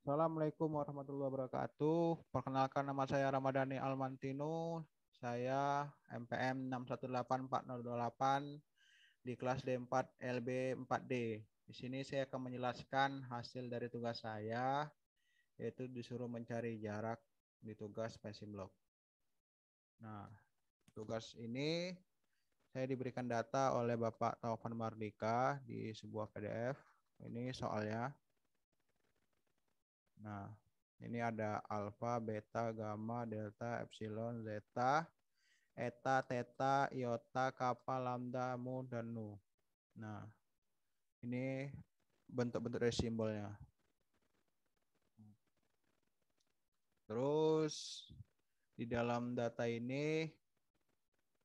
Assalamualaikum warahmatullahi wabarakatuh. Perkenalkan, nama saya Ramadhani Almantino. Saya MPM 6184028 di kelas D4 LB 4D. Di sini saya akan menjelaskan hasil dari tugas saya, yaitu disuruh mencari jarak di tugas passing block. Nah, tugas ini saya diberikan data oleh Bapak Taufan Mardika di sebuah PDF. Ini soalnya. Nah, ini ada alfa, beta, gamma, delta, epsilon, zeta, eta, theta, iota, kappa, lambda, mu, dan nu. Nah, ini bentuk-bentuk dari simbolnya. Terus di dalam data ini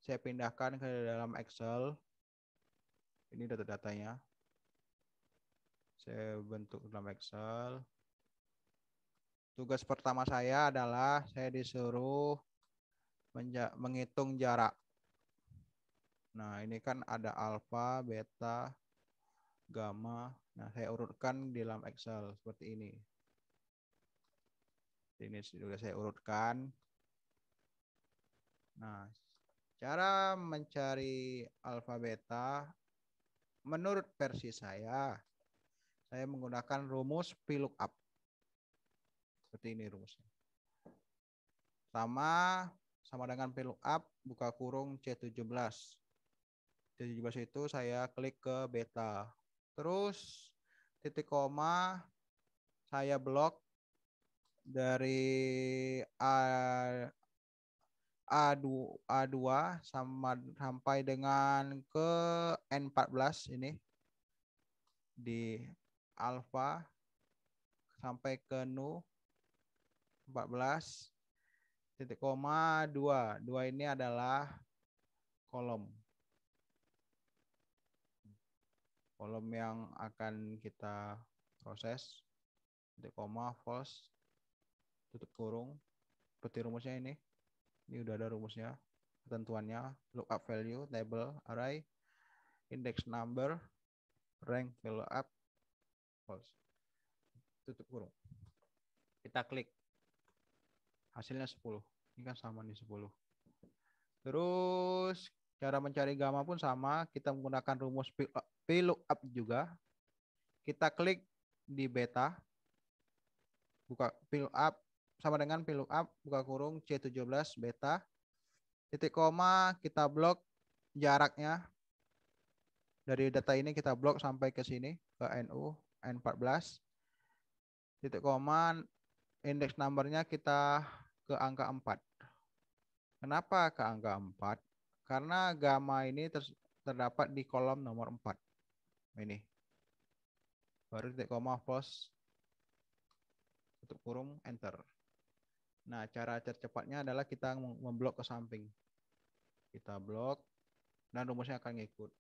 saya pindahkan ke dalam Excel. Ini data-datanya. Saya bentuk dalam Excel. Tugas pertama saya adalah saya disuruh menghitung jarak. Nah, ini kan ada alfa, beta, gamma. Nah, saya urutkan di dalam Excel seperti ini. Ini sudah saya urutkan. Nah, cara mencari alfa beta menurut versi saya menggunakan rumus VLOOKUP. Seperti ini rumusnya. Sama dengan VLOOKUP, buka kurung C17. C17 itu saya klik ke beta. Terus titik koma saya blok dari A2 sampai dengan ke N14 ini di alfa sampai ke nu 14 titik koma 2. 2 ini adalah kolom. Kolom yang akan kita proses. Titik koma false tutup kurung. Seperti rumusnya ini. Ini udah ada rumusnya. Ketentuannya lookup value, table, array, index number, rank, value up, false. Tutup kurung. Kita klik. Hasilnya 10. Ini kan sama nih 10. Terus cara mencari gamma pun sama. Kita menggunakan rumus VLOOKUP juga. Kita klik di beta. Buka VLOOKUP sama dengan VLOOKUP. Buka kurung C17 beta. Titik koma kita blok jaraknya. Dari data ini kita blok sampai ke sini. Ke NU N14. Titik koma indeks numbernya kita ke angka 4. Kenapa ke angka 4? Karena gamma ini terdapat di kolom nomor 4. Ini. Baru titik koma false. Tutup kurung, enter. Nah, cara tercepatnya adalah kita memblok ke samping. Kita blok, dan rumusnya akan ngikut.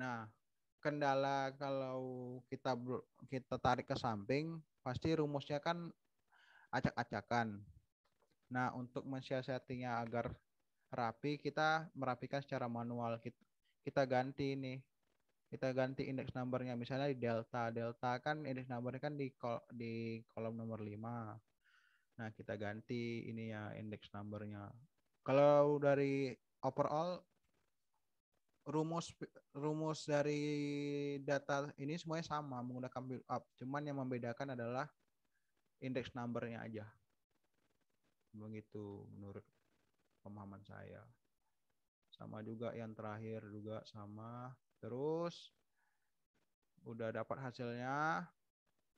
Nah, kendala kalau kita tarik ke samping, pasti rumusnya kan acak-acakan. Nah, untuk mensiasatinya agar rapi, kita merapikan secara manual. Kita ganti ini. Kita ganti indeks numbernya. Misalnya di delta. Delta kan indeks numbernya kan di kolom nomor 5. Nah, kita ganti ini ya indeks numbernya. Kalau dari overall rumus rumus dari data ini semuanya sama menggunakan build up. Cuman yang membedakan adalah indeks numbernya aja. Begitu menurut pemahaman saya. Sama juga yang terakhir juga sama. Terus udah dapat hasilnya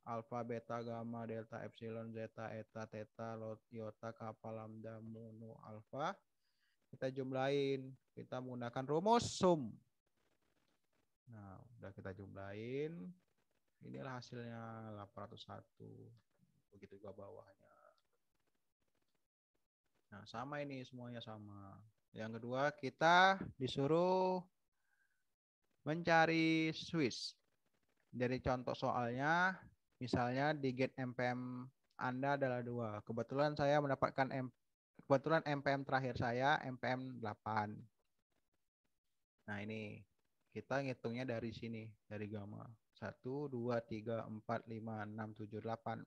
alfa, beta, gamma, delta, epsilon, zeta, eta, theta, iota, kappa, lambda, mu, nu, alfa. Kita jumlahin. Kita menggunakan rumus sum. Nah, udah kita jumlahin. Inilah hasilnya 801. Begitu juga bawahnya. Nah, sama ini semuanya sama. Yang kedua, kita disuruh mencari Swiss. Dari contoh soalnya, misalnya di get MPM Anda adalah 2. Kebetulan saya mendapatkan kebetulan MPM terakhir saya MPM 8. Nah, ini kita ngitungnya dari sini, dari gamma. 1, 2, 3, 4, 5, 6, 7, 8.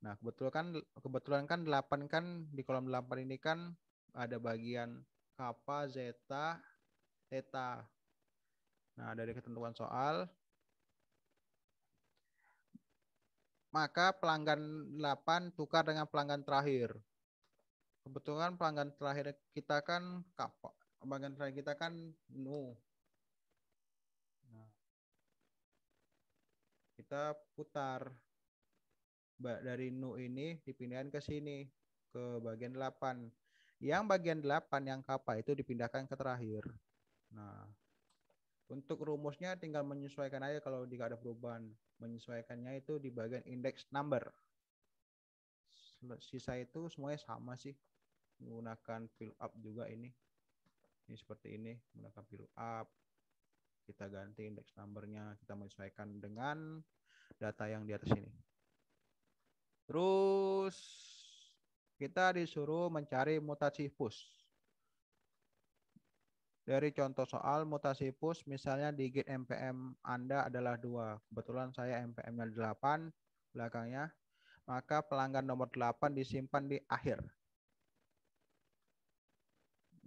Nah, kebetulan kan 8 kan di kolom 8 ini kan ada bagian kappa, zeta, theta. Nah, dari ketentuan soal, maka pelanggan 8 tukar dengan pelanggan terakhir. Kebetulan pelanggan terakhir kita kan kappa. Pelanggan terakhir kita kan nu. Nah, kita putar dari nu ini dipindahkan ke sini ke bagian 8. Yang bagian 8 yang kappa itu dipindahkan ke terakhir. Nah, untuk rumusnya tinggal menyesuaikan aja kalau jika ada perubahan. Menyesuaikannya itu di bagian index number. Sisa itu semuanya sama sih. Menggunakan fill up juga ini. Ini seperti ini, menggunakan fill up. Kita ganti index numbernya, kita menyesuaikan dengan data yang di atas ini. Terus kita disuruh mencari mutasi push. Dari contoh soal mutasi push, misalnya digit MPM Anda adalah 2. Kebetulan saya MPM-nya 8 belakangnya. Maka pelanggan nomor 8 disimpan di akhir.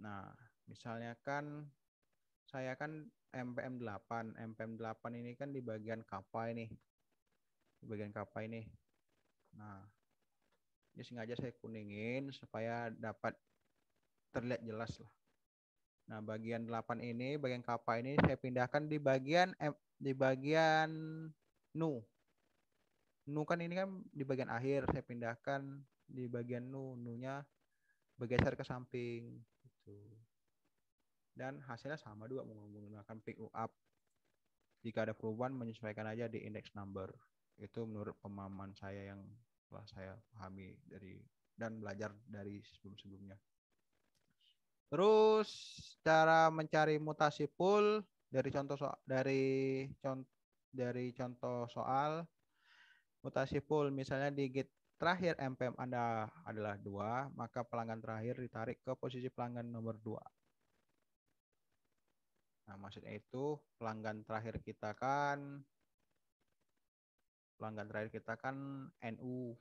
Nah, misalnya kan saya kan MPM 8. MPM 8 ini kan di bagian kappa ini. Di bagian kappa ini. Nah, ini sengaja saya kuningin supaya dapat terlihat jelas lah. Nah, bagian 8 ini, bagian kappa ini saya pindahkan di bagian nu. Nu kan ini kan di bagian akhir, saya pindahkan di bagian nu. Nu-nya bergeser ke samping gitu. Dan hasilnya sama juga menggunakan pick up. Jika ada perubahan menyesuaikan aja di index number. Itu menurut pemahaman saya yang telah saya pahami dari dan belajar dari sebelum-sebelumnya. Terus cara mencari mutasi pool dari contoh soal mutasi pool, misalnya digit terakhir MPM Anda adalah 2, maka pelanggan terakhir ditarik ke posisi pelanggan nomor 2. Nah, maksudnya itu pelanggan terakhir kita kan NU.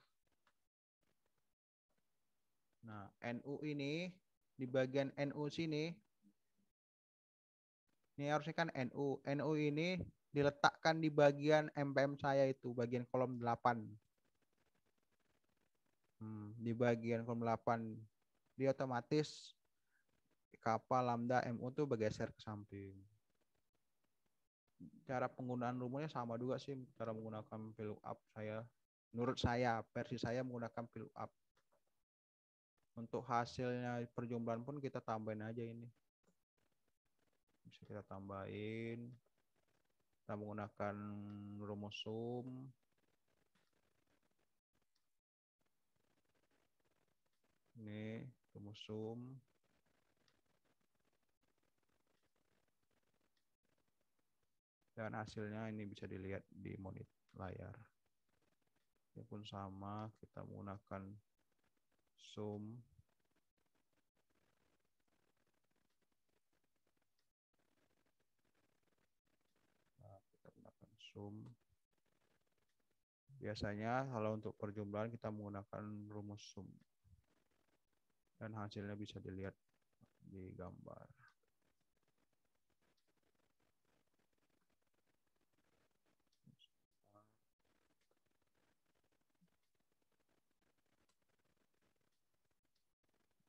Nah, NU ini di bagian NU sini, ini harusnya kan NU. NU ini diletakkan di bagian MPM saya itu, bagian kolom 8. Di bagian kolom 8, dia otomatis kappa, lambda, MU tuh bergeser ke samping. Cara penggunaan rumusnya sama juga sih, cara menggunakan VLOOKUP saya. Menurut saya, versi saya menggunakan VLOOKUP. Untuk hasilnya perjumlahan pun kita tambahin aja ini. Bisa kita tambahin. Kita menggunakan rumus sum. Ini rumus sum. Dan hasilnya ini bisa dilihat di monitor layar. Ini pun sama, kita menggunakan sum. Nah, kita gunakan sum. Biasanya kalau untuk perjumlahan kita menggunakan rumus sum. Dan hasilnya bisa dilihat di gambar.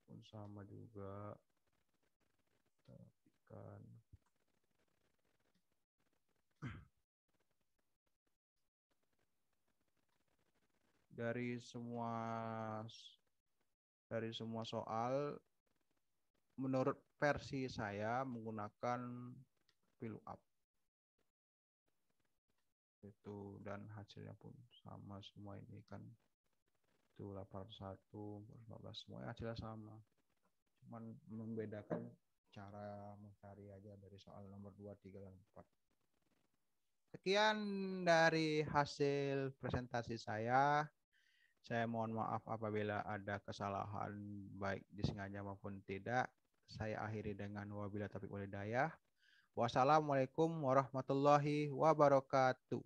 Pun sama juga. Kita rapikan. Dari semua soal, menurut versi saya menggunakan VLOOKUP itu, dan hasilnya pun sama semua ini kan itu 801, 415 semuanya hasilnya sama, cuman membedakan cara mencari aja dari soal nomor 2, 3, dan 4. Sekian dari hasil presentasi saya. Saya mohon maaf apabila ada kesalahan baik disengaja maupun tidak. Saya akhiri dengan wabillahi taufiq walhidayah. Wassalamualaikum warahmatullahi wabarakatuh.